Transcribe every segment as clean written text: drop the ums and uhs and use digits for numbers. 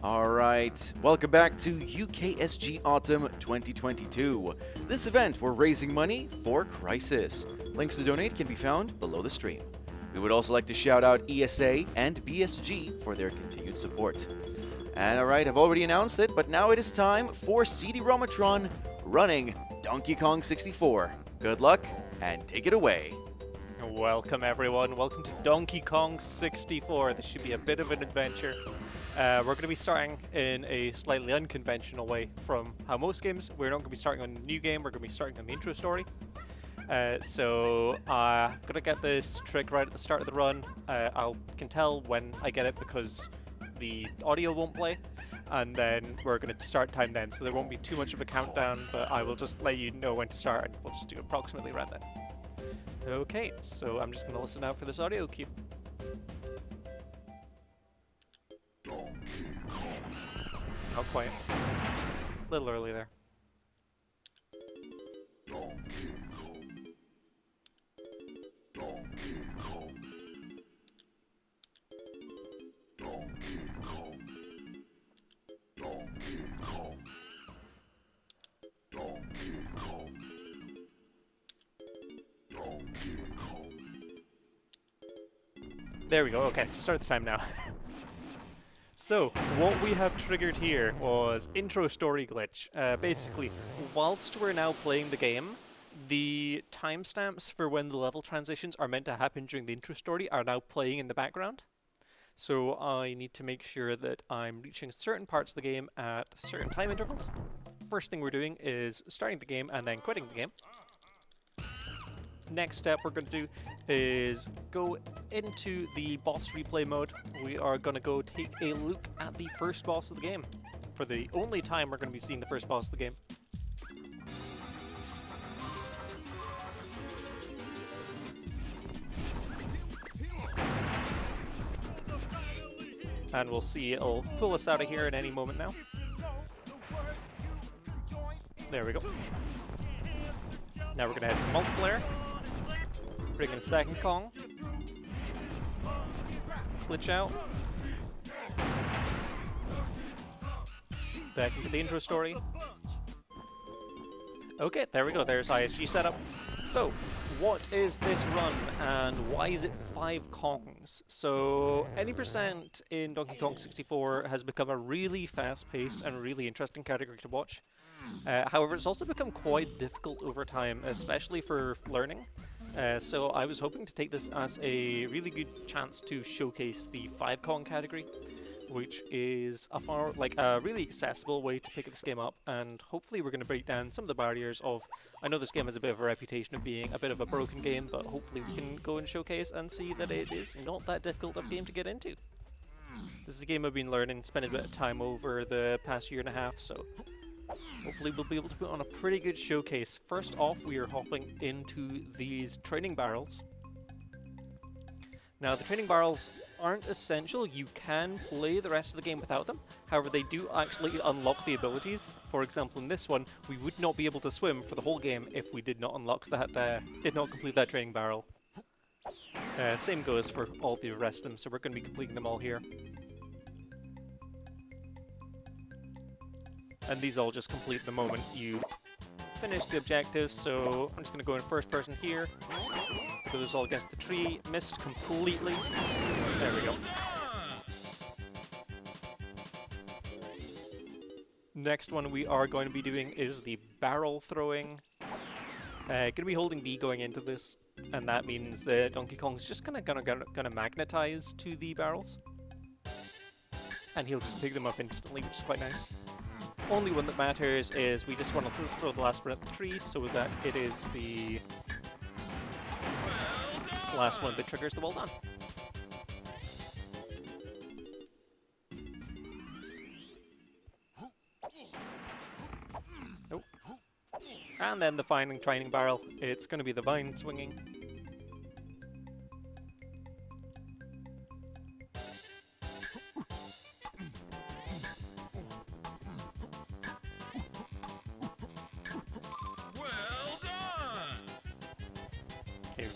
Alright, welcome back to UKSG Autumn 2022. This event, we're raising money for Crisis. Links to donate can be found below the stream. We would also like to shout out ESA and BSG for their continued support. And alright, I've already announced it, but now it is time for CDRomatron running Donkey Kong 64. Good luck, and take it away. Welcome everyone, welcome to Donkey Kong 64. This should be a bit of an adventure. We're going to be starting in a slightly unconventional way from how most games. We're not going to be starting on a new game, we're going to be starting on the intro story. So I'm going to get this trick right at the start of the run. I can tell when I get it because the audio won't play. And then we're going to start time then, so there won't be too much of a countdown, but I will just let you know when to start and we'll just do approximately around then. Okay, so I'm just going to listen out for this audio cue. Not quite. A little early there. There we go. Okay, start the time now. So, what we have triggered here was intro story glitch. Basically, whilst we're now playing the game, the timestamps for when the level transitions are meant to happen during the intro story are now playing in the background. So I need to make sure that I'm reaching certain parts of the game at certain time intervals. First thing we're doing is starting the game and then quitting the game. Next step we're going to do is go into the boss replay mode. We are going to go take a look at the first boss of the game. For the only time we're going to be seeing the first boss of the game. And we'll see it'll pull us out of here at any moment now. There we go. Now we're going to head to multiplayer. Bring in a second Kong. Glitch out. Back into the intro story. Okay, there we go. There's ISG setup. So, what is this run and why is it 5 Kongs? So, any percent in Donkey Kong 64 has become a really fast-paced and really interesting category to watch. However, it's also become quite difficult over time, especially for learning. So I was hoping to take this as a really good chance to showcase the 5 Kong category, which is a really accessible way to pick this game up, and hopefully we're going to break down some of the barriers of. I know this game has a bit of a reputation of being a bit of a broken game, but hopefully we can go and showcase and see that it is not that difficult of a game to get into. This is a game I've been learning, spending a bit of time over the past year and a half, so hopefully we'll be able to put on a pretty good showcase. First off, we are hopping into these training barrels. Now, the training barrels aren't essential. You can play the rest of the game without them. However, they do actually unlock the abilities. For example, in this one, we would not be able to swim for the whole game if we did not unlock that, did not complete that training barrel. Same goes for all the rest of them, so we're going to be completing them all here. And these all just complete the moment you finish the objectives, so I'm just going to go in first person here. Do this all against the tree. Missed completely. There we go. Next one we are going to be doing is the barrel throwing. Going to be holding B going into this, and that means that Donkey Kong's just gonna magnetize to the barrels. And he'll just pick them up instantly, which is quite nice. Only one that matters is we just want to throw the last one at the tree so that it is the last one that triggers the well done. Oh. And then the final training barrel, it's going to be the vine swinging.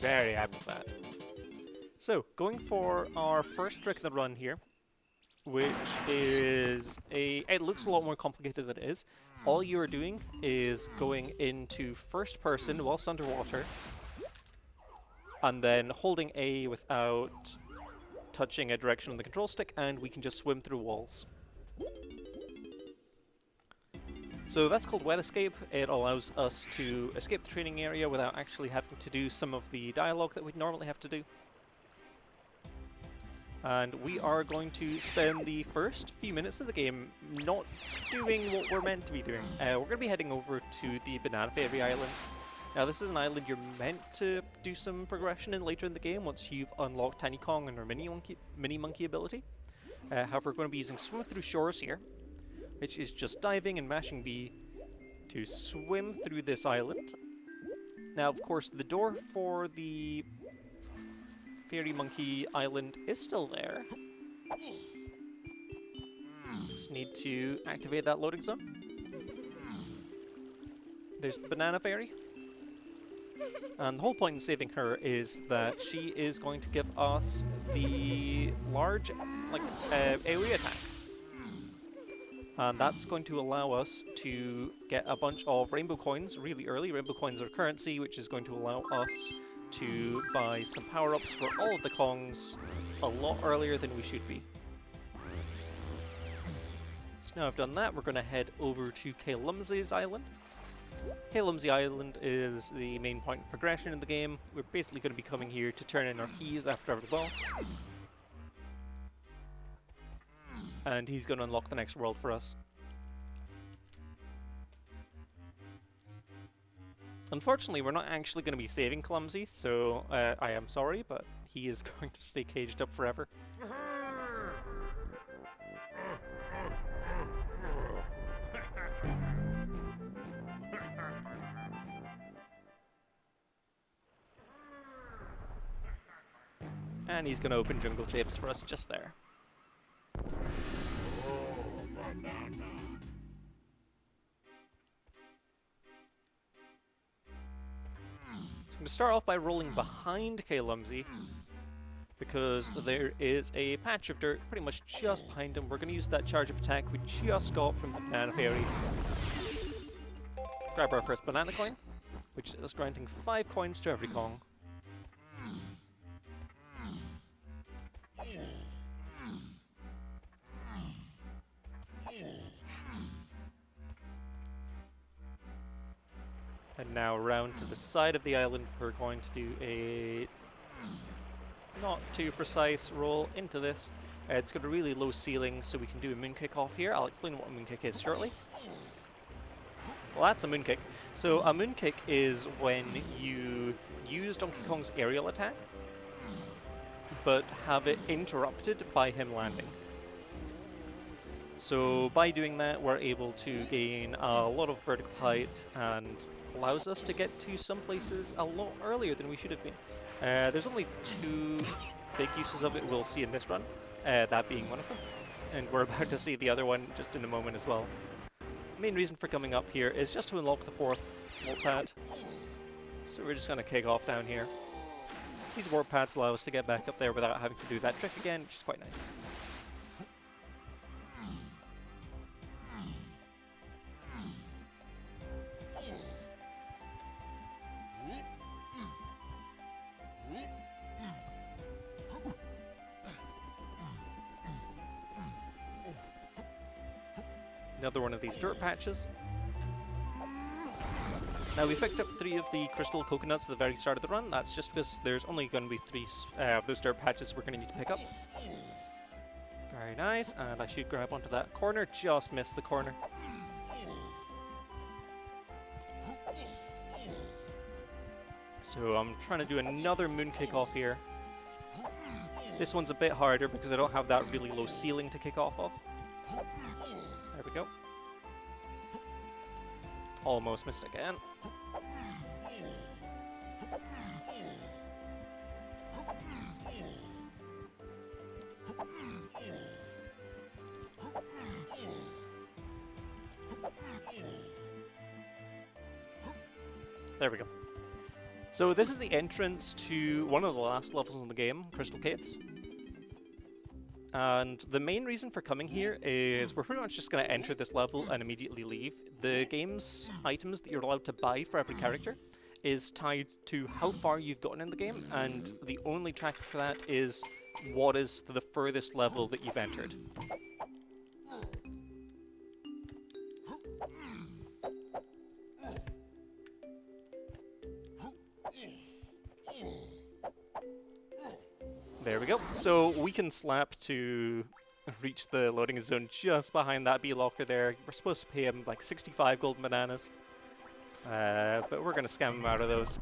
Very happy with that. So, going for our first trick of the run here, which is it looks a lot more complicated than it is. All you are doing is going into first person whilst underwater, and then holding A without touching a direction on the control stick, and we can just swim through walls. So that's called Wet Escape. It allows us to escape the training area without actually having to do some of the dialogue that we'd normally have to do. And we are going to spend the first few minutes of the game not doing what we're meant to be doing. We're going to be heading over to the Banana Fairy Island. Now this is an island you're meant to do some progression in later in the game once you've unlocked Tiny Kong and her Mini Monkey ability. However, we're going to be using Swim Through Shores here, which is just diving and mashing B to swim through this island. Now, of course, the door for the Fairy Monkey Island is still there. Just need to activate that loading zone. There's the Banana Fairy. And the whole point in saving her is that she is going to give us the large, AoE attack. And that's going to allow us to get a bunch of rainbow coins really early. Rainbow coins are currency, which is going to allow us to buy some power-ups for all of the Kongs a lot earlier than we should be. So now I've done that, we're going to head over to K-Lumsey's Island. K-Lumsey Island is the main point of progression in the game. We're basically going to be coming here to turn in our keys after every boss. And he's going to unlock the next world for us. Unfortunately, we're not actually going to be saving Clumsy, so I am sorry, but he is going to stay caged up forever. And he's going to open jungle shapes for us just there. So I'm going to start off by rolling behind K-Lumsey, because there is a patch of dirt pretty much just behind him. We're going to use that charge-up attack we just got from the Banana Fairy. Grab our first banana coin, which is granting 5 coins to every Kong. And now around to the side of the island, we're going to do a not too precise roll into this. It's got a really low ceiling, so we can do a mooncake off here. I'll explain what a mooncake is shortly. Well, that's a mooncake. So a mooncake is when you use Donkey Kong's aerial attack, but have it interrupted by him landing. So by doing that, we're able to gain a lot of vertical height and allows us to get to some places a lot earlier than we should have been. There's only 2 big uses of it we'll see in this run, that being one of them. And we're about to see the other one just in a moment as well. The main reason for coming up here is just to unlock the 4th warp pad. So we're just going to kick off down here. These warp pads allow us to get back up there without having to do that trick again, which is quite nice. Another one of these dirt patches. Now we picked up 3 of the crystal coconuts at the very start of the run. That's just because there's only going to be 3 of those dirt patches we're going to need to pick up. Very nice, and I should grab onto that corner. Just missed the corner. So I'm trying to do another mooncake off here. This one's a bit harder because I don't have that really low ceiling to kick off of. There we go. Almost missed again. There we go. So this is the entrance to one of the last levels in the game, Crystal Caves. And the main reason for coming here is we're pretty much just going to enter this level and immediately leave. The game's items that you're allowed to buy for every character is tied to how far you've gotten in the game, and the only tracker for that is what is the furthest level that you've entered. There we go. So we can slap to reach the loading zone just behind that bee locker there. We're supposed to pay him like 65 golden bananas. But we're going to scam him out of those.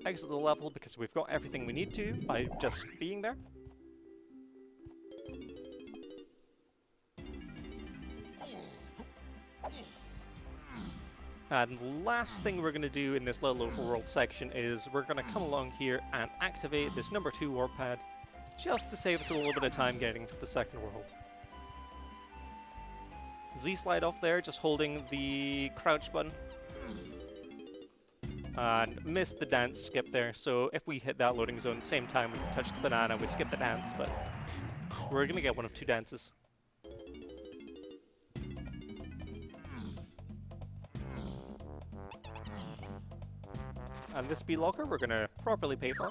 Exit the level because we've got everything we need to by just being there. And the last thing we're going to do in this little overworld section is we're going to come along here and activate this number 2 warp pad just to save us a little bit of time getting to the second world. Z-slide off there, just holding the crouch button. And missed the dance skip there, so if we hit that loading zone at the same time we touch the banana, we skip the dance, but we're going to get one of 2 dances. And this bee locker we're going to properly pay for.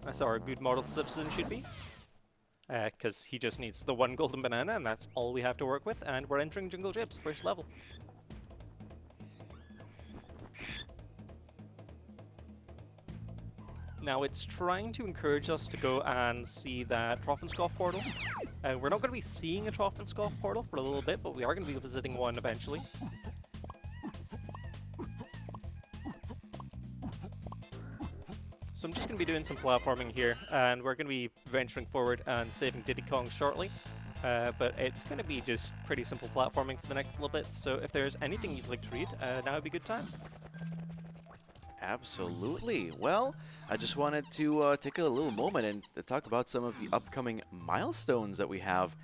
That's how our good model citizen should be. Because he just needs the 1 golden banana, and that's all we have to work with, and we're entering Jungle Gyp's first level. Now it's trying to encourage us to go and see that Trophenscough portal. We're not going to be seeing a Trophenscough portal for a little bit, but we are going to be visiting one eventually. So I'm just going to be doing some platforming here, and we're going to be venturing forward and saving Diddy Kong shortly. But it's going to be just pretty simple platforming for the next little bit, so if there's anything you'd like to read, now would be a good time. Absolutely. Well, I just wanted to take a little moment and talk about some of the upcoming milestones that we have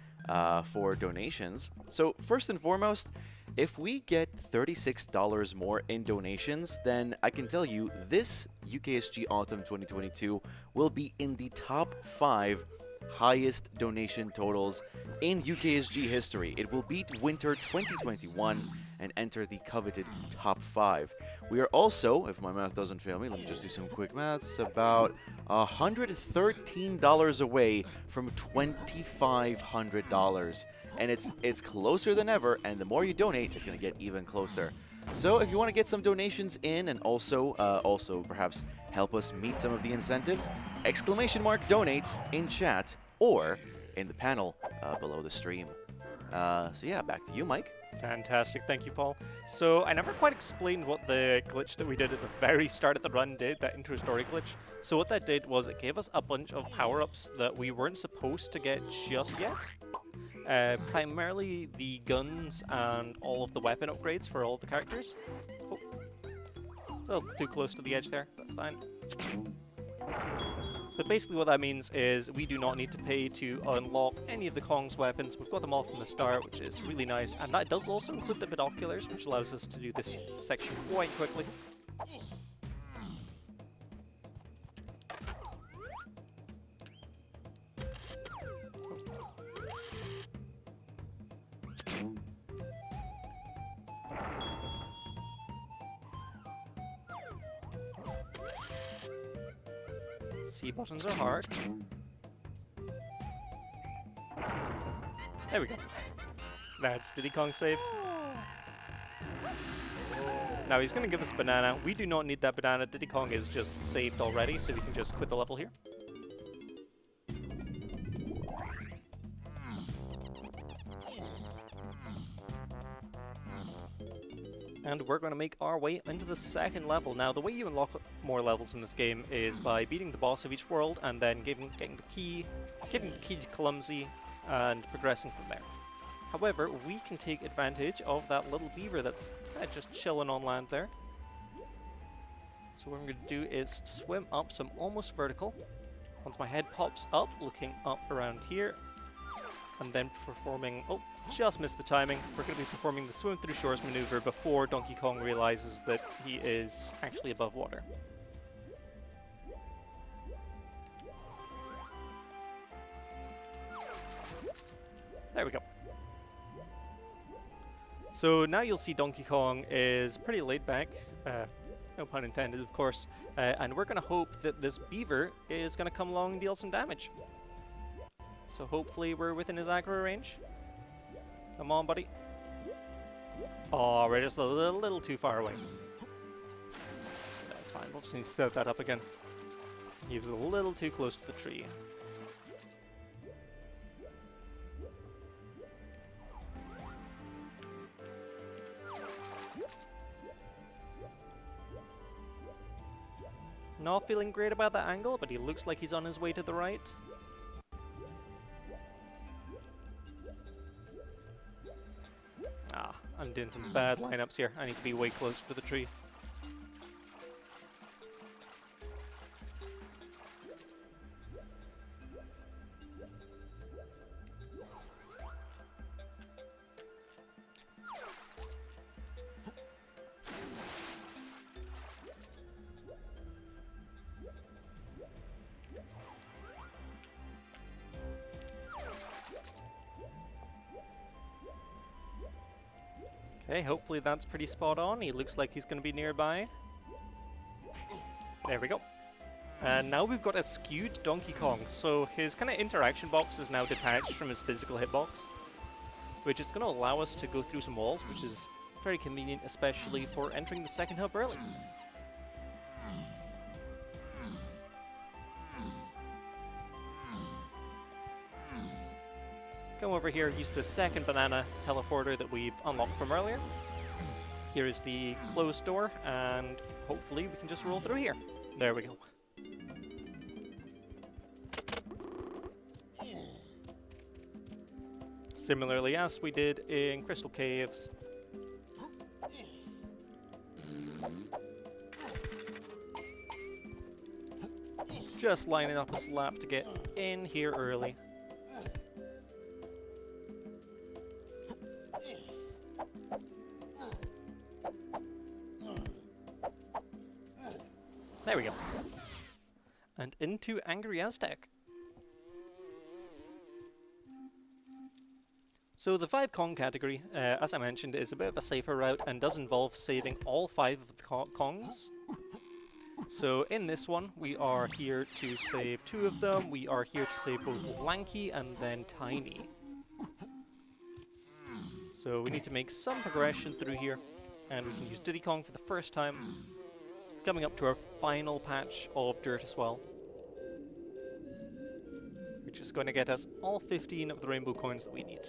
for donations. So first and foremost, if we get $36 more in donations, then I can tell you this UKSG Autumn 2022 will be in the top 5 highest donation totals in UKSG history. It will beat Winter 2021 and enter the coveted top 5. We are also, if my math doesn't fail me, let me just do some quick maths, about $113 away from $2,500. And it's closer than ever, and the more you donate, it's going to get even closer. So if you want to get some donations in and also perhaps help us meet some of the incentives, !donate in chat or in the panel below the stream. So yeah, back to you, Mike. Fantastic, thank you, Paul. So I never quite explained what the glitch that we did at the very start of the run did, that intro story glitch. So what that did was it gave us a bunch of power-ups that we weren't supposed to get just yet. Primarily the guns and all of the weapon upgrades for all of the characters. Oh, a little too close to the edge there, that's fine. But basically what that means is we do not need to pay to unlock any of the Kong's weapons. We've got them all from the start, which is really nice. And that does also include the binoculars, which allows us to do this section quite quickly. C buttons are hard. There we go. That's Diddy Kong saved. Now he's going to give us a banana. We do not need that banana. Diddy Kong is just saved already, so we can just quit the level here. And we're going to make our way into the second level. Now, the way you unlock more levels in this game is by beating the boss of each world and then getting the key to Clumsy and progressing from there. However, we can take advantage of that little beaver that's kind of just chilling on land there. So what I'm going to do is swim up, so I'm almost vertical. Once my head pops up, looking up around here, and then performing... Oh, just missed the timing. We're going to be performing the swim through shores maneuver before Donkey Kong realizes that he is actually above water. There we go. So now you'll see Donkey Kong is pretty laid back, no pun intended, of course, and we're going to hope that this beaver is going to come along and deal some damage. So hopefully we're within his aggro range. Come on, buddy. Oh, we're just a little too far away. That's fine, we'll just need to set that up again. He was a little too close to the tree. Not feeling great about that angle, but he looks like he's on his way to the right. Ah, I'm doing some bad lineups here. I need to be way closer to the tree. Okay, hopefully that's pretty spot on. He looks like he's going to be nearby. There we go. And now we've got a skewed Donkey Kong. So his kind of interaction box is now detached from his physical hitbox, which is going to allow us to go through some walls, which is very convenient, especially for entering the second hub early. Come over here, use the second banana teleporter that we've unlocked from earlier. Here is the closed door, and hopefully we can just roll through here. There we go. Similarly, as we did in Crystal Caves, just lining up a slap to get in here early. There we go. And into Angry Aztec. So the 5 Kong category, as I mentioned, is a bit of a safer route and does involve saving all 5 of the Kongs. So in this one, we are here to save 2 of them. We are here to save both Lanky and then Tiny. So we need to make some progression through here, and we can use Diddy Kong for the first time. Coming up to our final patch of dirt as well, which is going to get us all 15 of the rainbow coins that we need.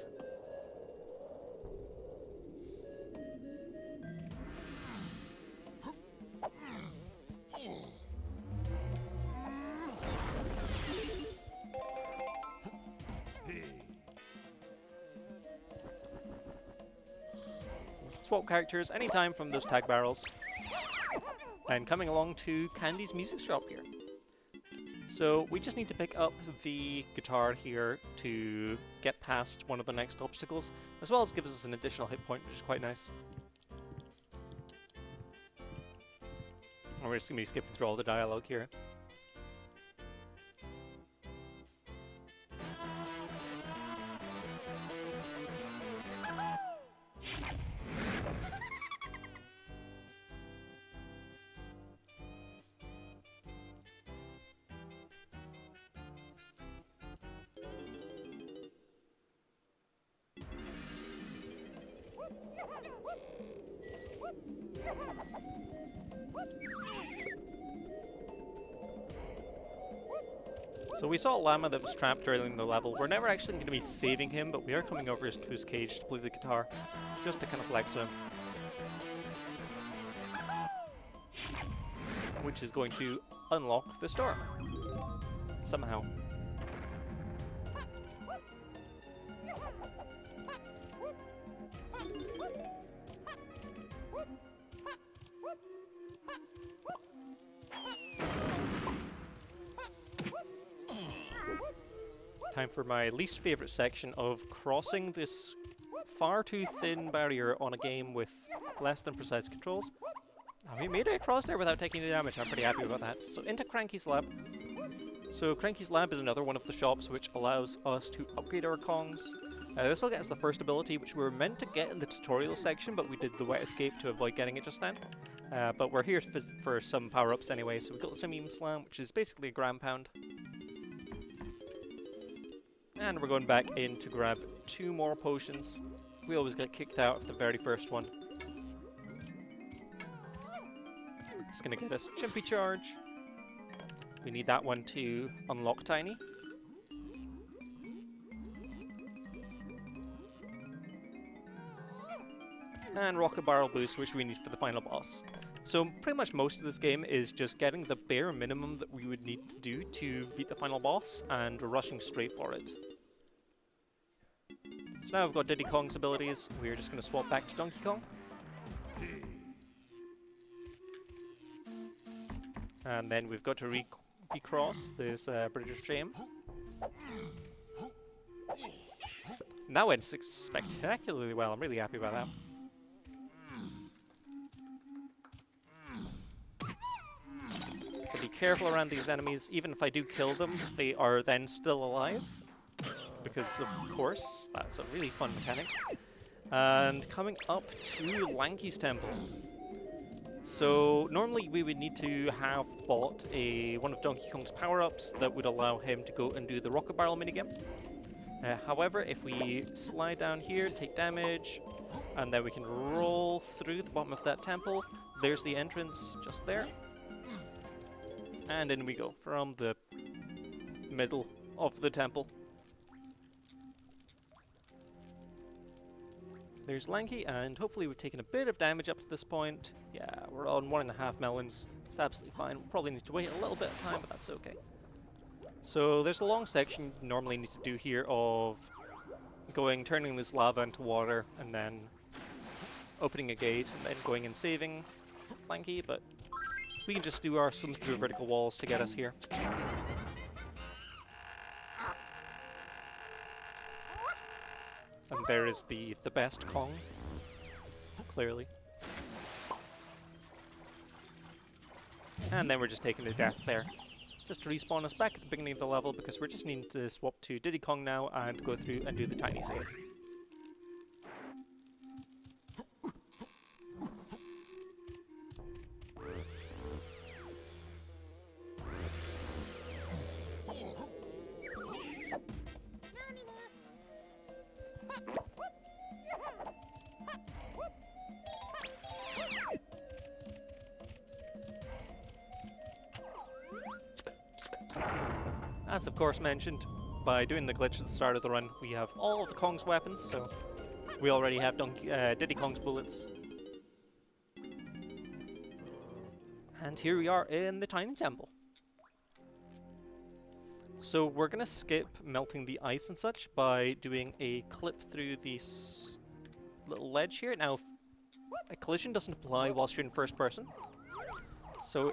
Swap characters anytime from those tag barrels. And coming along to Candy's music shop here. So we just need to pick up the guitar here to get past one of the next obstacles, as well as gives us an additional hit point, which is quite nice. And we're just going to be skipping through all the dialogue here. So we saw a llama that was trapped early in the level. We're never actually going to be saving him, but we are coming over to his cage to play the guitar, just to kind of flex to him. Which is going to unlock the storm. Somehow. Time for my least favorite section of crossing this far too thin barrier on a game with less than precise controls. We made it across there without taking any damage. I'm pretty happy about that. So into Cranky's Lab. So Cranky's Lab is another one of the shops which allows us to upgrade our Kongs. This will get us the first ability, which we were meant to get in the tutorial section, but we did the wet escape to avoid getting it just then. But we're here for some power-ups anyway, so we got the Simian Slam, which is basically a ground pound. And we're going back in to grab 2 more potions. We always get kicked out of the very first one. It's going to get us Chimpy Charge. We need that one to unlock Tiny. And Rocket Barrel Boost, which we need for the final boss. So pretty much most of this game is just getting the bare minimum that we would need to do to beat the final boss and rushing straight for it. So now I've got Diddy Kong's abilities, we're just going to swap back to Donkey Kong. And then we've got to recross this bridge of shame. And that went spectacularly well, I'm really happy about that. Be careful around these enemies. Even if I do kill them, they are then still alive. Because, of course, that's a really fun mechanic. And coming up to Lanky's Temple. So, normally we would need to have bought one of Donkey Kong's power-ups that would allow him to go and do the Rocket Barrel minigame. However, if we slide down here, take damage, and then we can roll through the bottom of that temple, there's the entrance just there. And in we go, from the middle of the temple. There's Lanky, and hopefully we've taken a bit of damage up to this point. Yeah, we're on 1.5 melons. It's absolutely fine. We'll probably need to wait a little bit of time, but that's okay. So there's a long section you normally need to do here of turning this lava into water, and then opening a gate, and then going and saving Lanky, but we can just do our swim through vertical walls to get us here. And there is the best Kong, clearly. And then we're just taking the death there. Just to respawn us back at the beginning of the level, because we're just needing to swap to Diddy Kong now and go through and do the tiny save. As of course mentioned, by doing the glitch at the start of the run, we have all of the Kong's weapons, so we already have Diddy Kong's bullets. And here we are in the Tiny Temple. So we're going to skip melting the ice and such by doing a clip through this little ledge here. Now, a collision doesn't apply whilst you're in first person. So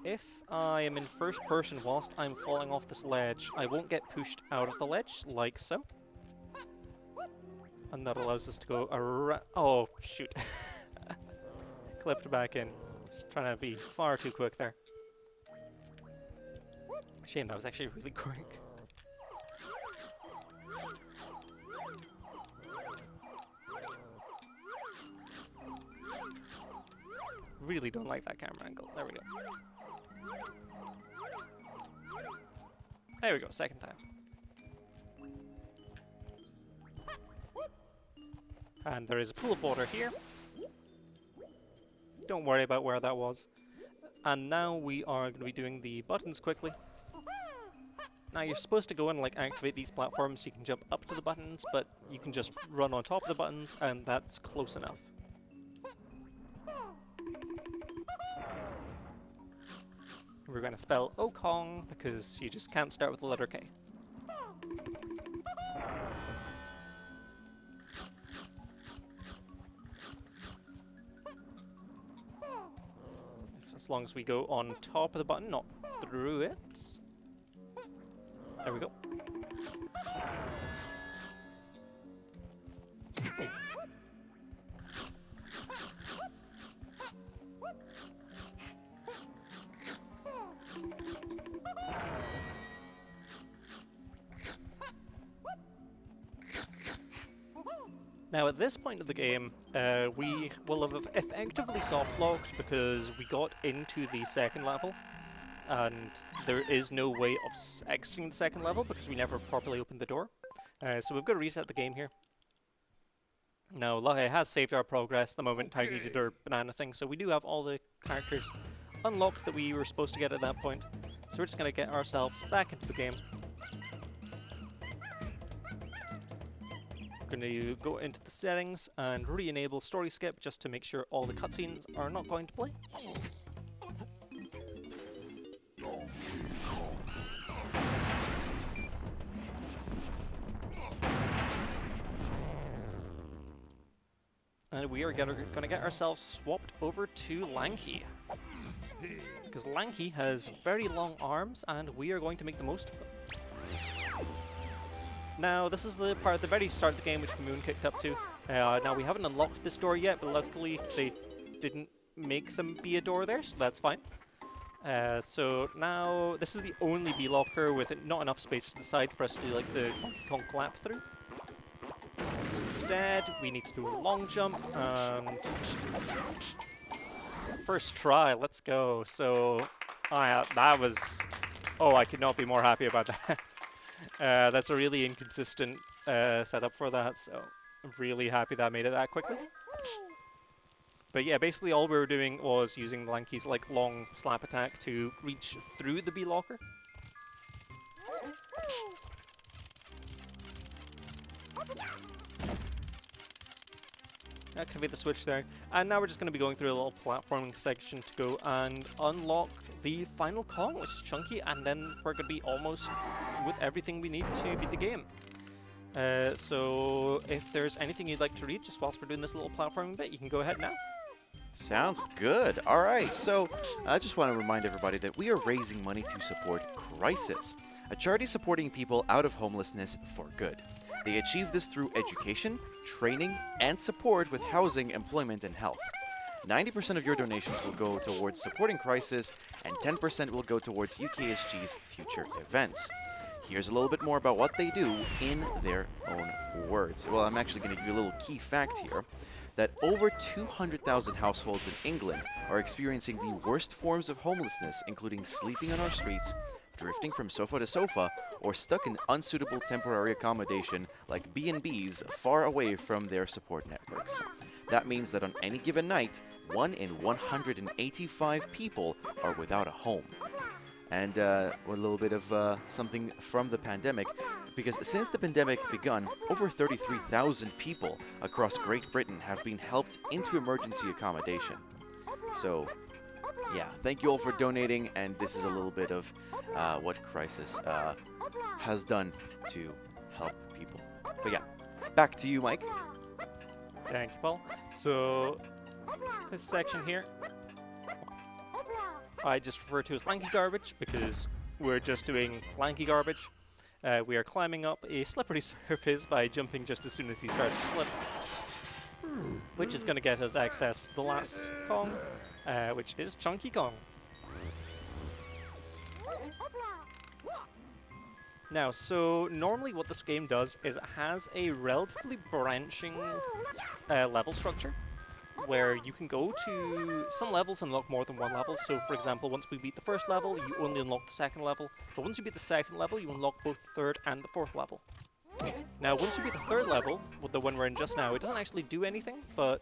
if I am in first person whilst I'm falling off this ledge, I won't get pushed out of the ledge, like so. And that allows us to go around. Oh, shoot. Clipped back in. Just trying to be far too quick there. Shame, that was actually really quick. Really don't like that camera angle. There we go. There we go, second time. And there is a pool of water here. Don't worry about where that was. And now we are going to be doing the buttons quickly. Now you're supposed to go and like activate these platforms so you can jump up to the buttons, but you can just run on top of the buttons and that's close enough. We're going to spell Okong because you just can't start with the letter K. As long as we go on top of the button, not through it. There we go. Now at this point of the game, we will have effectively soft-locked because we got into the second level, and there is no way of exiting the second level because we never properly opened the door. So we've got to reset the game here. Now, luckily it has saved our progress the moment Tiny did our banana thing, so we do have all the characters unlocked that we were supposed to get at that point. So we're just going to get ourselves back into the game. We're going to go into the settings and re-enable story skip just to make sure all the cutscenes are not going to play. And we are going to get ourselves swapped over to Lanky. Because Lanky has very long arms, and we are going to make the most of them. Now, this is the part at the very start of the game which Moon kicked up to. Now, we haven't unlocked this door yet, but luckily they didn't make them be a door there, so that's fine. So now, this is the only B-locker with not enough space to the side for us to do like the Donkey Kong clap through. So instead, we need to do a long jump, and first try, let's go. So, that was, I could not be more happy about that. That's a really inconsistent setup for that, so I'm really happy that I made it that quickly. But yeah, basically all we were doing was using Lanky's like long slap attack to reach through the B-locker. Activate the switch there, and now we're just going to be going through a little platforming section to go and unlock the final Kong, which is Chunky, and then we're going to be almost with everything we need to beat the game. So if there's anything you'd like to read just whilst we're doing this little platforming bit, you can go ahead now. Sounds good. All right, so I just want to remind everybody that we are raising money to support Crisis, a charity supporting people out of homelessness for good. They achieve this through education, training, and support with housing, employment, and health. 90% of your donations will go towards supporting Crisis, and 10% will go towards UKSG's future events. Here's a little bit more about what they do in their own words. Well, I'm actually going to give you a little key fact here, that over 200,000 households in England are experiencing the worst forms of homelessness, including sleeping on our streets, drifting from sofa to sofa, or stuck in unsuitable temporary accommodation like B&Bs far away from their support networks. That means that on any given night, 1 in 185 people are without a home. And a little bit of something from the pandemic, because since the pandemic begun, over 33,000 people across Great Britain have been helped into emergency accommodation. So, yeah, thank you all for donating, and this is a little bit of what Crisis has done to help people. But yeah, back to you, Mike. Thank you, Paul. So, this section here, I just refer to as Lanky Garbage because we're just doing Lanky Garbage. We are climbing up a slippery surface by jumping just as soon as he starts to slip, which is going to get us access to the last Kong, which is Chunky Kong. Now, so normally what this game does is it has a relatively branching level structure, where you can go to some levels and unlock more than one level. So, for example, once we beat the first level, you only unlock the second level. But once you beat the second level, you unlock both the third and the fourth level. Now, once you beat the third level, with the one we're in just now, it doesn't actually do anything, but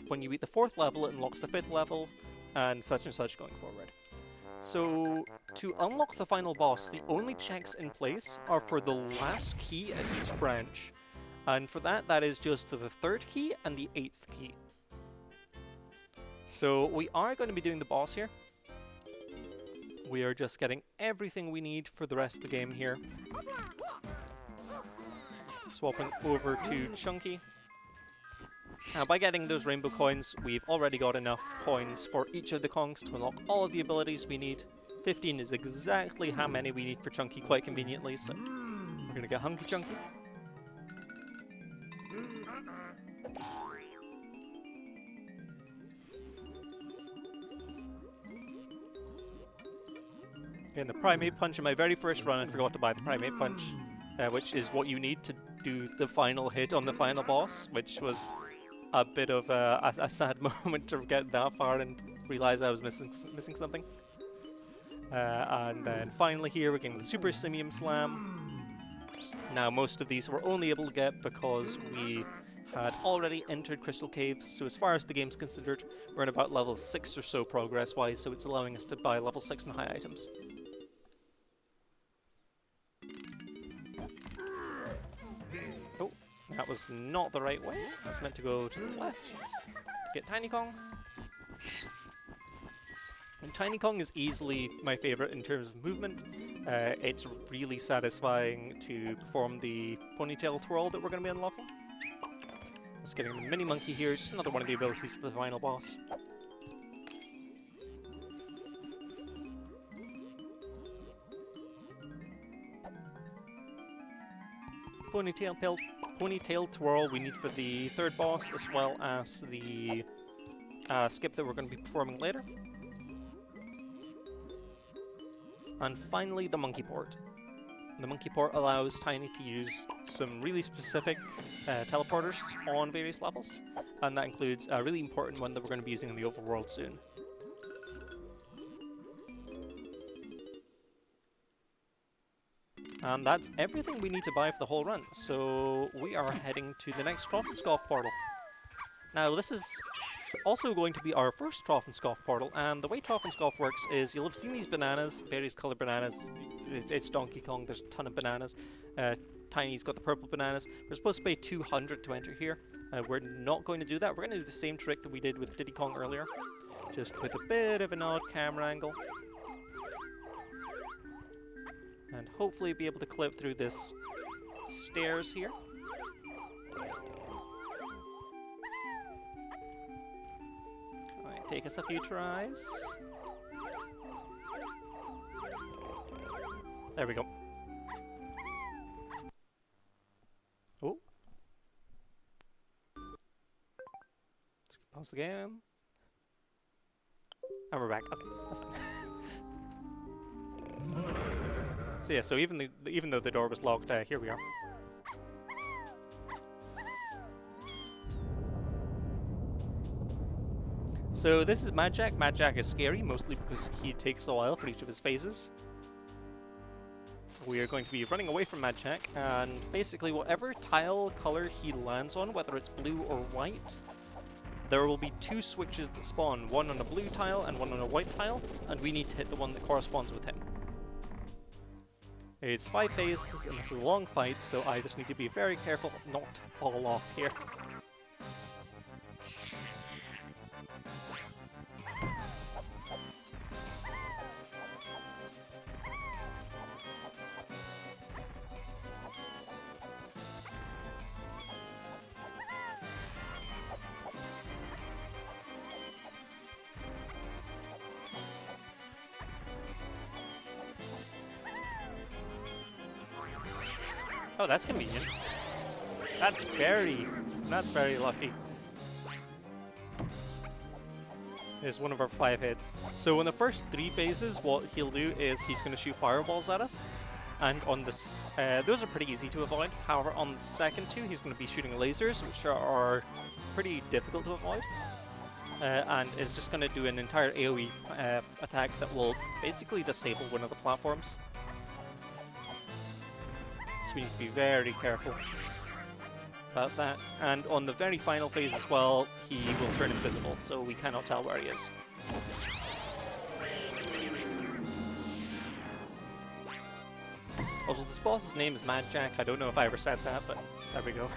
when you beat the fourth level, it unlocks the fifth level, and such going forward. So, to unlock the final boss, the only checks in place are for the last key at each branch. And for that, that is just for the third key and the 8th key. So we are going to be doing the boss here. We are just getting everything we need for the rest of the game here. Swapping over to Chunky. Now by getting those rainbow coins, we've already got enough coins for each of the Kongs to unlock all of the abilities we need. 15 is exactly how many we need for Chunky quite conveniently, so we're going to get Hunky Chunky. And the Primate Punch in my very first run, I forgot to buy the Primate Punch, which is what you need to do the final hit on the final boss, which was a bit of a sad moment to get that far and realize I was missing something. And then finally here we're getting the Super Simium Slam. Now most of these we're only able to get because we had already entered Crystal Caves, so as far as the game's considered, we're at about level 6 or so progress-wise, so it's allowing us to buy level 6 and high items. Oh, that was not the right way. I was meant to go to the left to get Tiny Kong. And Tiny Kong is easily my favorite in terms of movement. It's really satisfying to perform the ponytail twirl that we're going to be unlocking. Just getting the mini monkey here, just another one of the abilities for the final boss. Ponytail twirl we need for the third boss, as well as the skip that we're going to be performing later. And finally, the monkey port. The monkey port allows Tiny to use some really specific teleporters on various levels, and that includes a really important one that we're going to be using in the overworld soon. And that's everything we need to buy for the whole run, so we are heading to the next Trough and Scoff portal. Now this is also going to be our first Trough and Scoff portal, and the way Trough and Scoff works is you'll have seen these bananas, various colored bananas. It's Donkey Kong, there's a ton of bananas. Tiny's got the purple bananas. We're supposed to pay 200 to enter here. We're not going to do that. We're going to do the same trick that we did with Diddy Kong earlier, just with a bit of an odd camera angle. And hopefully be able to clip through this stairs here. Might take us a few tries. There we go. Oh. Let's pause the game. And we're back. Okay, that's fine. So yeah, so even though the door was locked, here we are. So this is Mad Jack. Mad Jack is scary, mostly because he takes a while for each of his phases. We are going to be running away from Mad Jack, and basically whatever tile color he lands on, whether it's blue or white, there will be two switches that spawn, one on a blue tile and one on a white tile, and we need to hit the one that corresponds with him. It's 5 phases, and this is a long fight, so I just need to be very careful not to fall off here. Oh, that's convenient. That's very lucky. There's one of our 5 hits. So in the first 3 phases, what he'll do is he's going to shoot fireballs at us. And on this, those are pretty easy to avoid. However, on the second 2, he's going to be shooting lasers, which are pretty difficult to avoid. And is just going to do an entire AoE attack that will basically disable one of the platforms. So we need to be very careful about that. And on the very final phase as well, he will turn invisible, so we cannot tell where he is. Also, this boss's name is Mad Jack. I don't know if I ever said that, but there we go.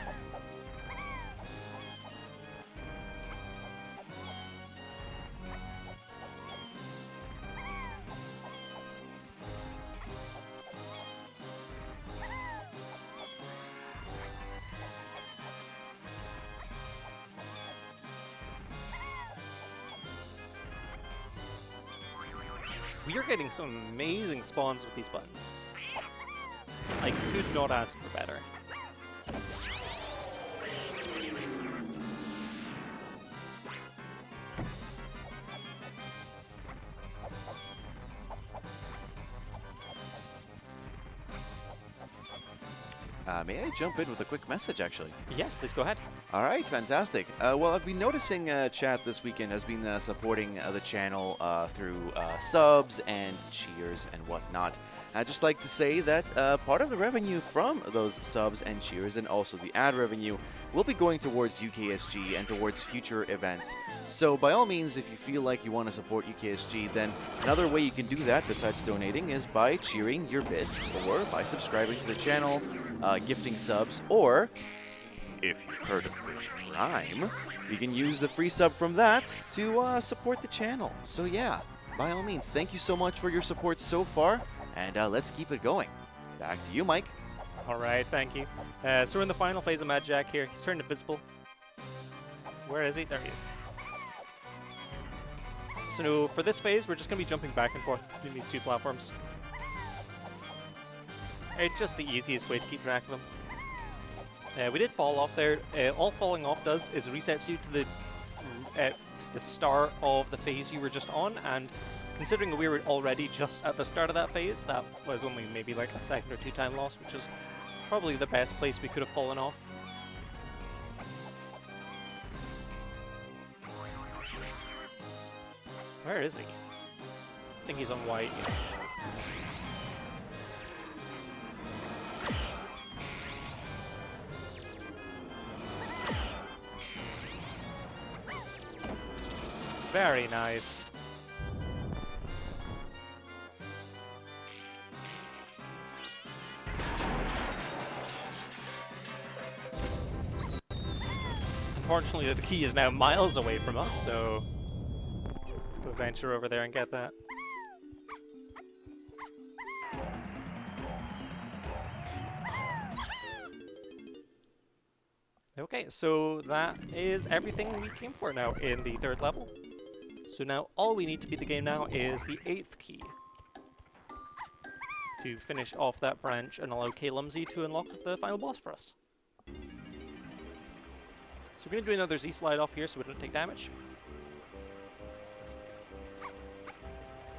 We are getting some amazing spawns with these buttons. I could not ask for better. May I jump in with a quick message, actually? Yes, please go ahead. All right, fantastic. Well, I've been noticing chat this weekend has been supporting the channel through subs and cheers and whatnot. I'd just like to say that part of the revenue from those subs and cheers and also the ad revenue will be going towards UKSG and towards future events. So by all means, if you feel like you want to support UKSG, then another way you can do that besides donating is by cheering your bits or by subscribing to the channel, gifting subs, or if you've heard of Twitch Prime, you can use the free sub from that to support the channel. So yeah, by all means, thank you so much for your support so far, and let's keep it going. Back to you, Mike. All right, thank you. So we're in the final phase of Mad Jack here. He's turned invisible. So where is he? There he is. So for this phase, we're just going to be jumping back and forth between these two platforms. It's just the easiest way to keep track of them. We did fall off there. All falling off does is resets you to the start of the phase you were just on, and considering we were already just at the start of that phase, that was only maybe like a second or two time loss, which was probably the best place we could have fallen off. Where is he? I think he's on white. Very nice. Unfortunately, the key is now miles away from us, so let's go venture over there and get that. Okay, so that is everything we came for now in the third level. So now all we need to beat the game now is the 8th key to finish off that branch and allow K-Lumsy to unlock the final boss for us. So we're going to do another Z-slide off here so we don't take damage.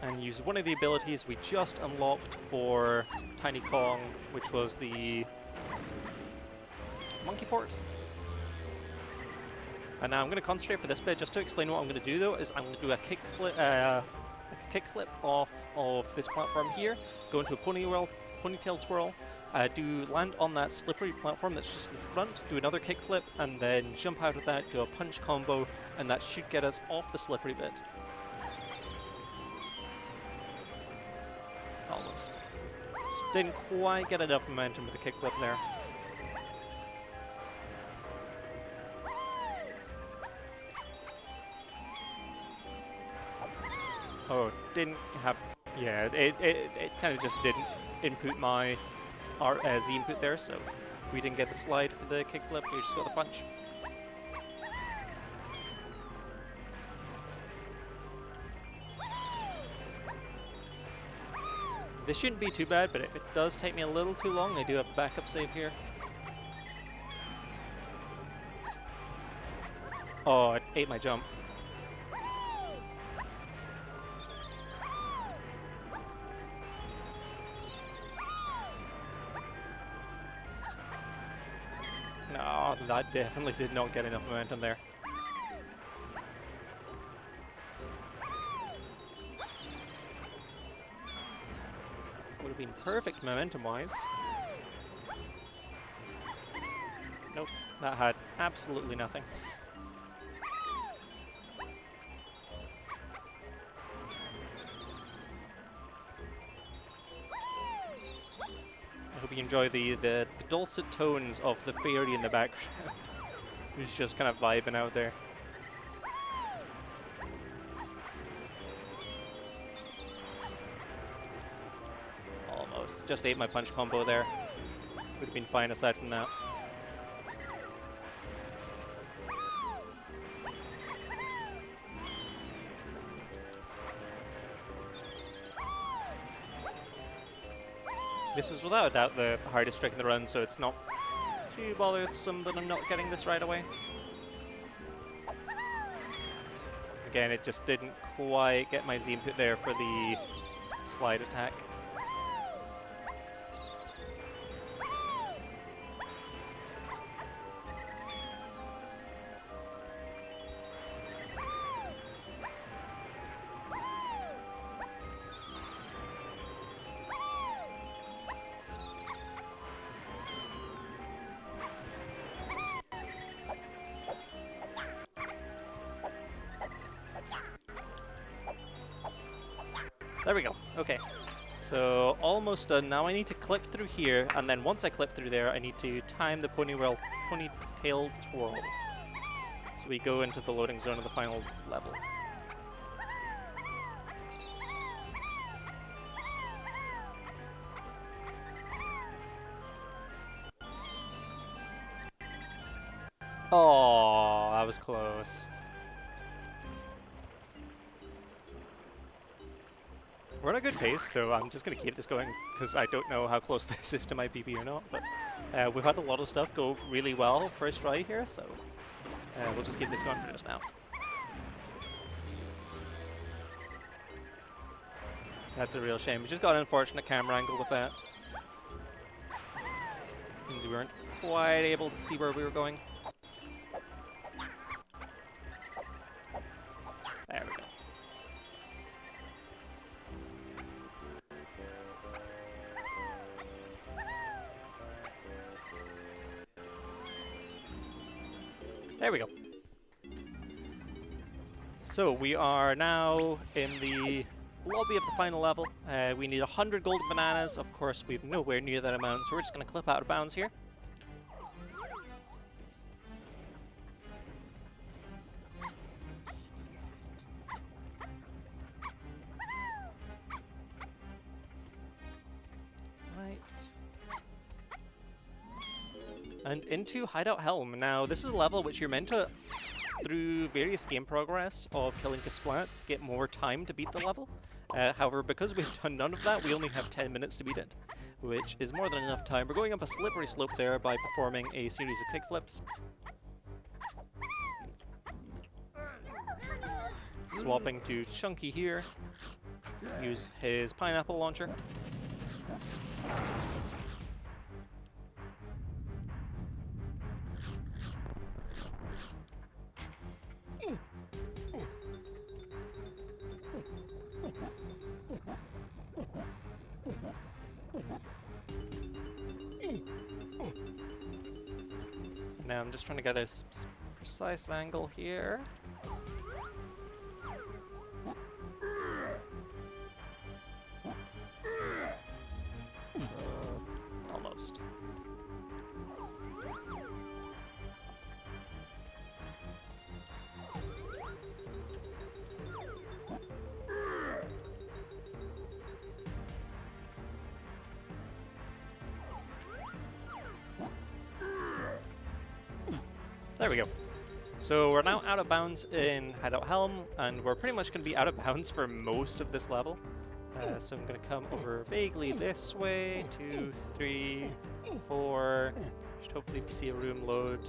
And use one of the abilities we just unlocked for Tiny Kong, which was the Monkey Port. And now I'm going to concentrate for this bit. Just to explain what I'm going to do though, is I'm going to do a kickflip off of this platform here, go into a ponytail twirl, do land on that slippery platform that's just in front, do another kickflip, and then jump out of that, do a punch combo, and that should get us off the slippery bit. Almost. Just didn't quite get enough momentum with the kickflip there. Oh, didn't have... Yeah, it kind of just didn't input my Z input there, so we didn't get the slide for the kickflip, we just got the punch. This shouldn't be too bad, but it does take me a little too long. I do have a backup save here. Oh, it ate my jump. No, that definitely did not get enough momentum there. Would have been perfect momentum-wise. Nope, that had absolutely nothing. I hope you enjoy the dulcet tones of the fairy in the background, who's just kind of vibing out there. Almost. Just ate my punch combo there. Would have been fine aside from that. This is without a doubt the hardest trick in the run, so it's not too bothersome that I'm not getting this right away. Again, it just didn't quite get my Z input there for the slide attack. There we go. Okay. So almost done. Now I need to clip through here, and then once I clip through there, I need to time the ponytail twirl. So we go into the loading zone of the final level. Oh, that was close. We're on a good pace, so I'm just going to keep this going because I don't know how close this is to my PP or not. But we've had a lot of stuff go really well first try here, so we'll just keep this going for just now. That's a real shame. We just got an unfortunate camera angle with that. Means we weren't quite able to see where we were going. There we go. There we go. So we are now in the lobby of the final level. We need 100 golden bananas. Of course, we've nowhere near that amount, so we're just going to clip out of bounds here. Right. And into Hideout Helm. Now, this is a level which you're meant to, through various game progress of killing Kasplats, get more time to beat the level. However, because we've done none of that, we only have 10 minutes to beat it, which is more than enough time. We're going up a slippery slope there by performing a series of kickflips. Swapping to Chunky here. Use his pineapple launcher. Now I'm just trying to get a precise angle here. Almost. There we go. So we're now out of bounds in Hideout Helm, and we're pretty much going to be out of bounds for most of this level. So I'm going to come over vaguely this way, 2, 3, 4. Should hopefully see a room load.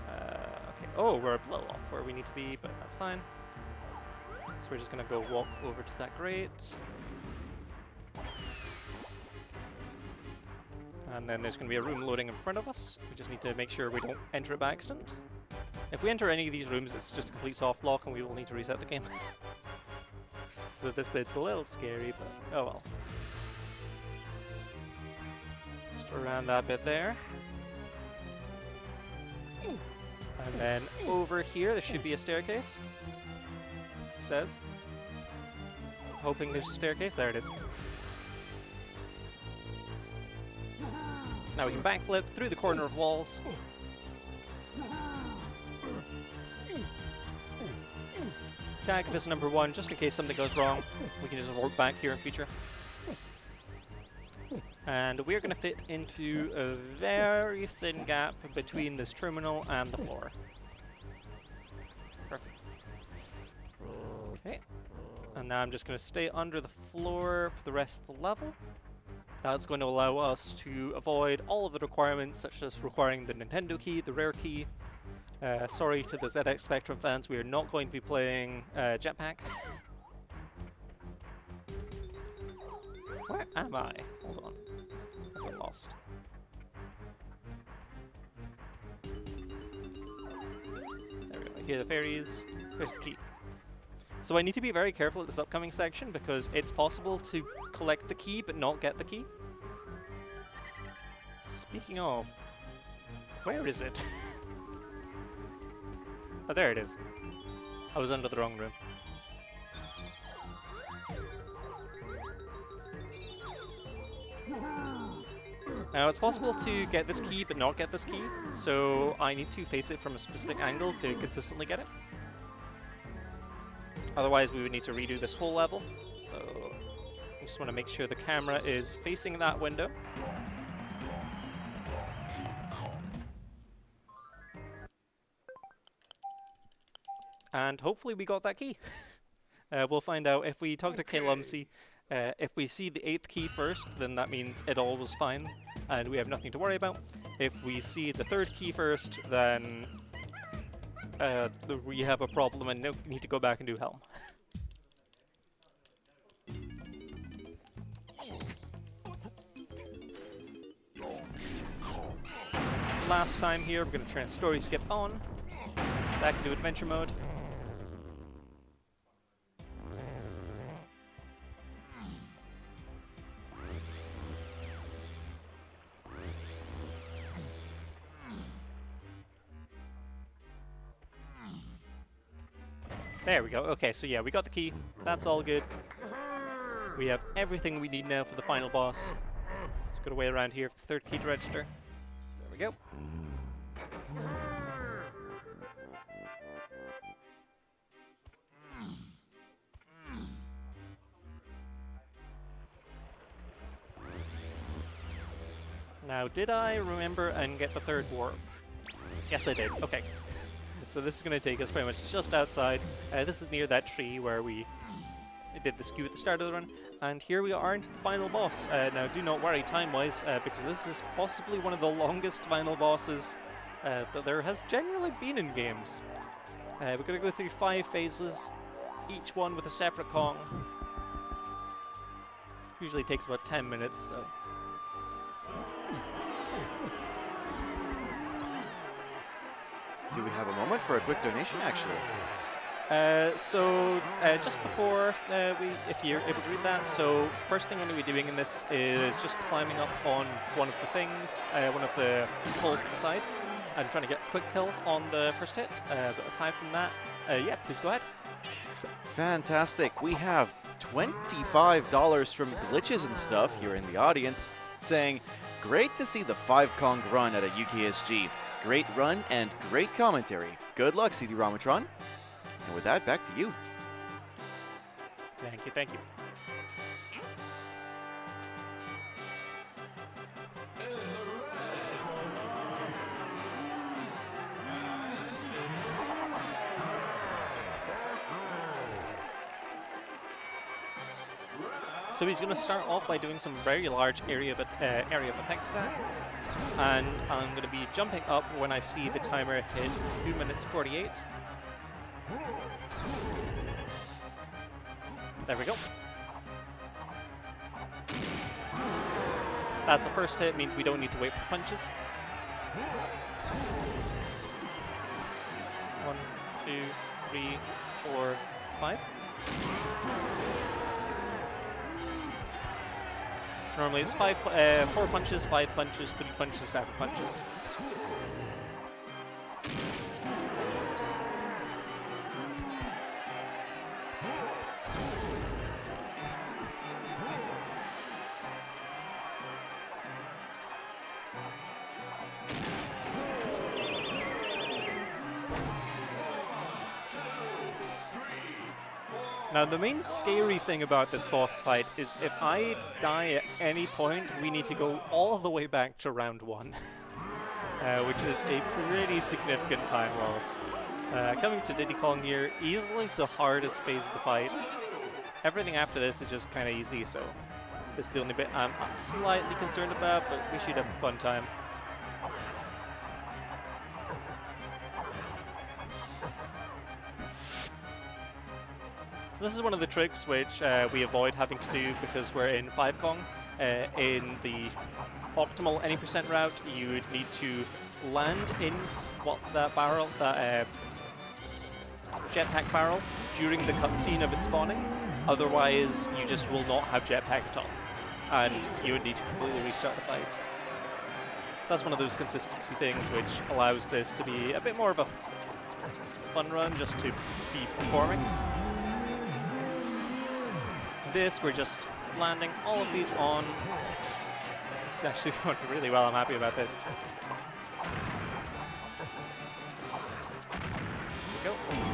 Okay. Oh, we're below off where we need to be, but that's fine. So we're just going to go walk over to that grate. And then there's going to be a room loading in front of us. We just need to make sure we don't enter it by accident. If we enter any of these rooms, it's just a complete soft lock and we will need to reset the game. So this bit's a little scary, but oh well. Just around that bit there. And then over here, there should be a staircase. It says. Hoping there's a staircase. There it is. Now we can backflip through the corner of walls. Tag this number 1 just in case something goes wrong. We can just avoid back here in future. And we're going to fit into a very thin gap between this terminal and the floor. Perfect. Okay. And now I'm just going to stay under the floor for the rest of the level. That's going to allow us to avoid all of the requirements, such as requiring the Nintendo key, the rare key. Sorry to the ZX Spectrum fans, we are not going to be playing Jetpack. Where am I? Hold on. I got lost. There we go. I hear the fairies. Where's the key? So I need to be very careful at this upcoming section because it's possible to collect the key but not get the key. Speaking of, where is it? Oh, there it is. I was under the wrong room. Now, it's possible to get this key but not get this key, so I need to face it from a specific angle to consistently get it. Otherwise, we would need to redo this whole level. So, I just want to make sure the camera is facing that window. And hopefully we got that key. We'll find out if we talk to Kalumsi. If we see the 8th key first, then that means it all was fine, and we have nothing to worry about. If we see the 3rd key first, then we have a problem and need to go back and do Helm. Last time here, we're going to turn story skip on, back into adventure mode. There we go. Okay, so yeah, we got the key. That's all good. We have everything we need now for the final boss. Just gotta wait around here for the 3rd key to register. There we go. Now, did I remember and get the 3rd warp? Yes, I did. Okay. So this is going to take us pretty much just outside. This is near that tree where we did the skew at the start of the run. And here we are into the final boss. Now, do not worry time-wise, because this is possibly one of the longest final bosses that there has generally been in games. We're going to go through 5 phases, each one with a separate Kong. Usually takes about 10 minutes, so... Do we have a moment for a quick donation, actually? Just before if you're able to read that, so first thing I'm going to be doing in this is just climbing up on one of the things, one of the poles to the side, and trying to get a quick kill on the first hit. But aside from that, yeah, please go ahead. Fantastic. We have $25 from Glitches and Stuff here in the audience saying, great to see the 5 Kong run at a UKSG. Great run and great commentary. Good luck, CDRomatron. And with that, back to you. Thank you, thank you. So he's going to start off by doing some very large area of effect attacks, and I'm going to be jumping up when I see the timer hit 2 minutes 48. There we go. That's the first hit, means we don't need to wait for punches. 1, 2, 3, 4, 5. So normally it's 4 punches, 5 punches, 3 punches, 7 punches. Now, the main scary thing about this boss fight is if I die at any point, we need to go all the way back to round 1, which is a pretty significant time loss. Coming to Diddy Kong here, easily the hardest phase of the fight. Everything after this is just kind of easy, so this is the only bit I'm slightly concerned about, but we should have a fun time. So this is one of the tricks which we avoid having to do because we're in 5 Kong. In the optimal any % route, you would need to land in that barrel, that jetpack barrel, during the cutscene of it spawning. Otherwise, you just will not have jetpack at all, and you would need to completely restart the fight. That's one of those consistency things which allows this to be a bit more of a fun run just to be performing. This, we're just landing all of these on. It's actually going really well. I'm happy about this. Here we go.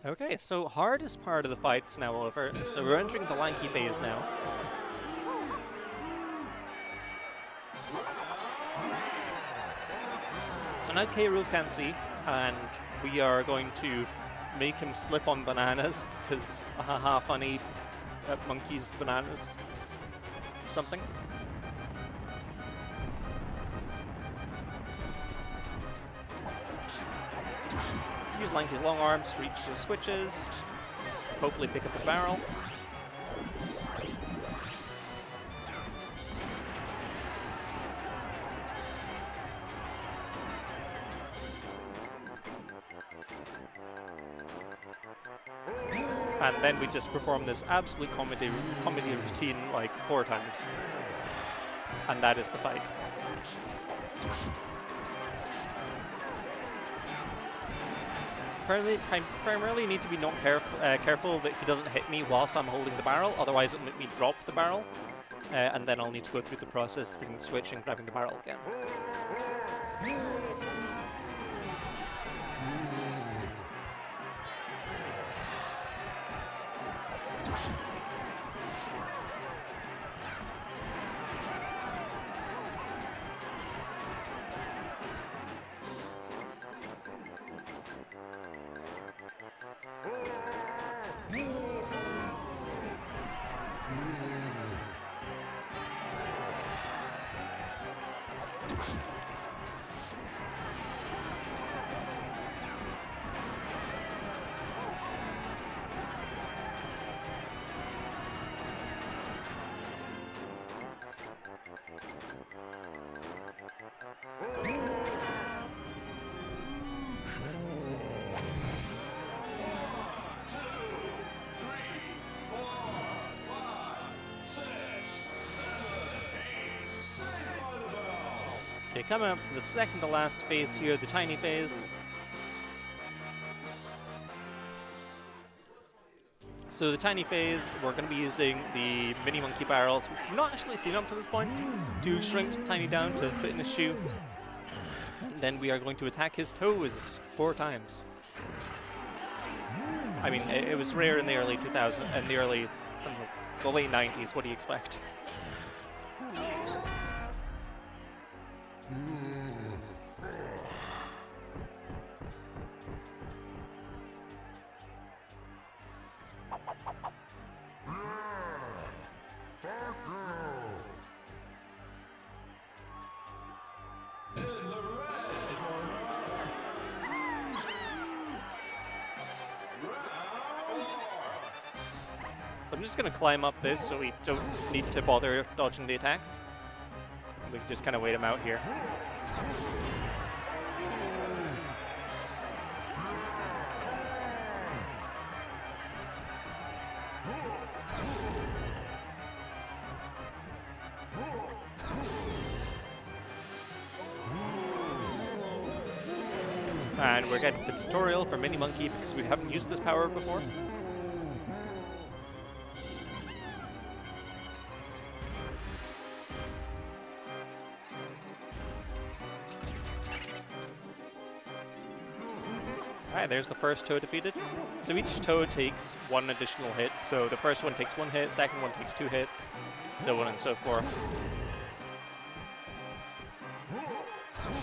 Okay, so hardest part of the fight's now over, so we're entering the lanky phase now. So now K. Rool can't see, and we are going to make him slip on bananas, because haha, funny, monkeys, bananas, something. Use Lanky's long arms to reach the switches, hopefully pick up the barrel. And then we just perform this absolute comedy routine like 4 times. And that is the fight. Primarily need to be careful that he doesn't hit me whilst I'm holding the barrel, otherwise it'll make me drop the barrel, and then I'll need to go through the process of hitting the switch and grabbing the barrel again. Okay, coming up to the second to last phase here, the tiny phase. So the tiny phase, we're going to be using the mini monkey barrels, which we've not actually seen up to this point, to shrink Tiny down to fit in his shoe. And then we are going to attack his toes 4 times. I mean, it was rare in the early 2000s, in the early, the late 90s. What do you expect? I'm just going to climb up this so we don't need to bother dodging the attacks. We can just kind of wait him out here. And we're getting the tutorial for Mini Monkey because we haven't used this power before. Alright, there's the first toe defeated. So each toe takes 1 additional hit. So the first one takes 1 hit, second one takes 2 hits, so on and so forth.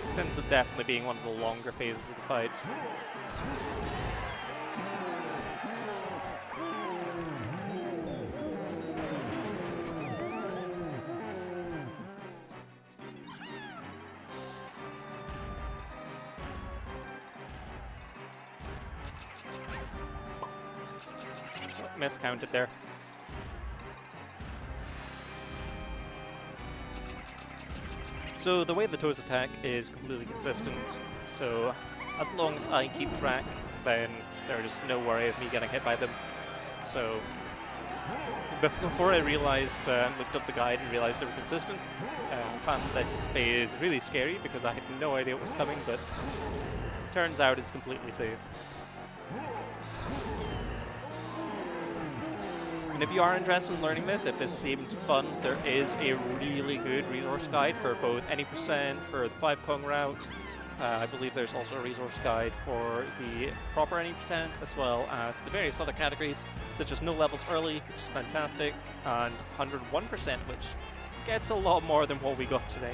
This ends up definitely being one of the longer phases of the fight. miscounted there. So the way the toes attack is completely consistent, so as long as I keep track, then there's no worry of me getting hit by them. So before I realized, looked up the guide and realized they were consistent, found this phase really scary because I had no idea what was coming, but turns out it's completely safe. And if you are interested in learning this, if this seemed fun, there is a really good resource guide for both any percent for the 5 Kong route. I believe there's also a resource guide for the proper any percent, as well as the various other categories, such as no levels early, which is fantastic, and 101%, which gets a lot more than what we got today.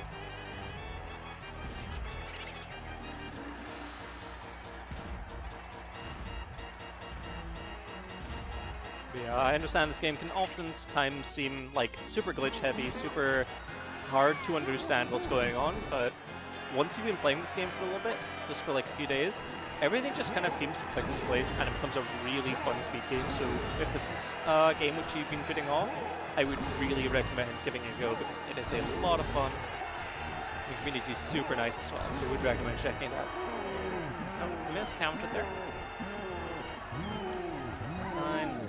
Yeah, I understand this game can oftentimes seem like super glitch heavy, super hard to understand what's going on, but once you've been playing this game for a little bit, just for like a few days, everything just kind of seems to click into place and it becomes a really fun speed game. So if this is a game which you've been putting off, I would really recommend giving it a go because it is a lot of fun. The community is super nice as well, so I would recommend checking it out. Oh, miscounted there. Fine.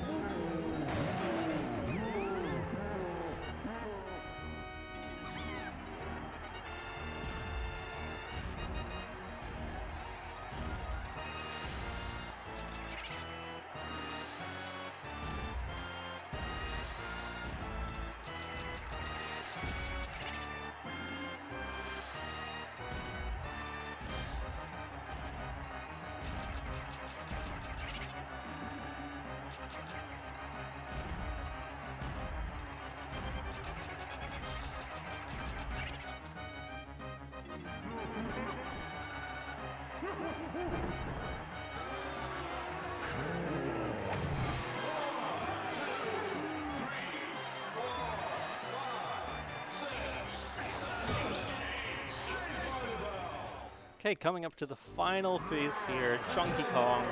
Okay, coming up to the final phase here, Chunky Kong.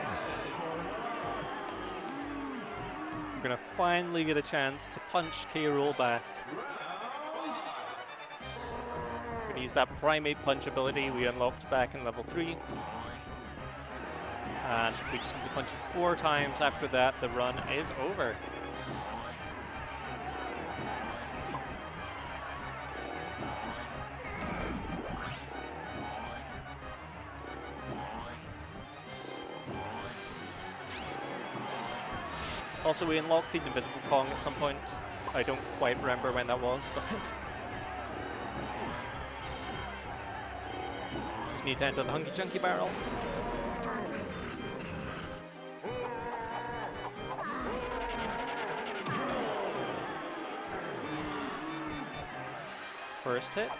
We're gonna finally get a chance to punch K. Rool back. We're gonna use that Primate Punch ability we unlocked back in level 3. And we just need to punch him 4 times. After that, the run is over. Also, we unlocked the Invisible Kong at some point. I don't quite remember when that was, but just need to enter the Hunky Chunky barrel. First hit.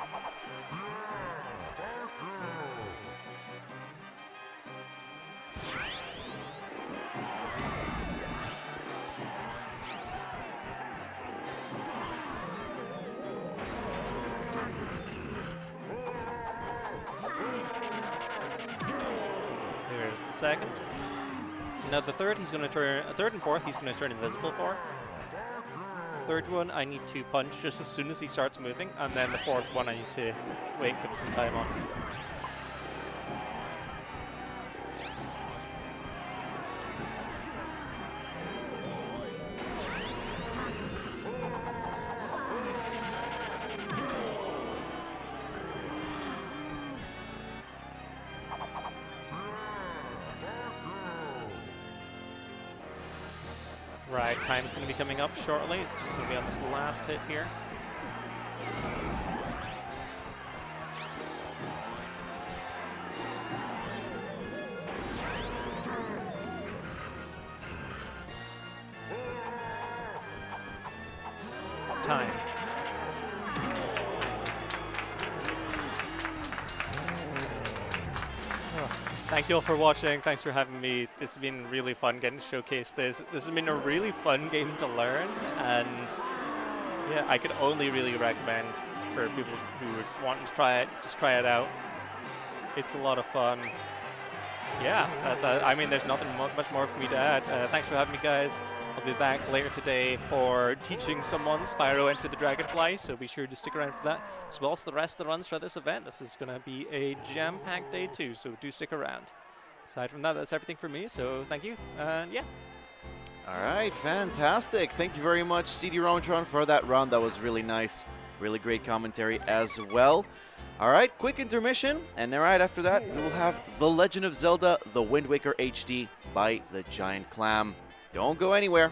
There's the second. Now the third, he's going to turn. Third and fourth, he's going to turn invisible for. Third one, I need to punch just as soon as he starts moving, and then the fourth one, I need to wait, give some time on. Right, time's going to be coming up shortly. It's just going to be on this last hit here. Time. Thank you all for watching. Thanks for having me. This has been really fun getting to showcase this. This has been a really fun game to learn, and yeah, I could only really recommend for people who would want to try it, just try it out. It's a lot of fun. Yeah, I mean, there's nothing much more for me to add. Thanks for having me, guys. I'll be back later today for teaching someone Spyro Enter the Dragonfly, so be sure to stick around for that, as well as the rest of the runs for this event. This is going to be a jam-packed day too, so do stick around. Aside from that, that's everything for me, so thank you, and yeah. All right, fantastic. Thank you very much, CDRomatron, for that run. That was really nice. Really great commentary as well. All right, quick intermission, and then right after that, we will have The Legend of Zelda: The Wind Waker HD by the Giant Clam. Don't go anywhere.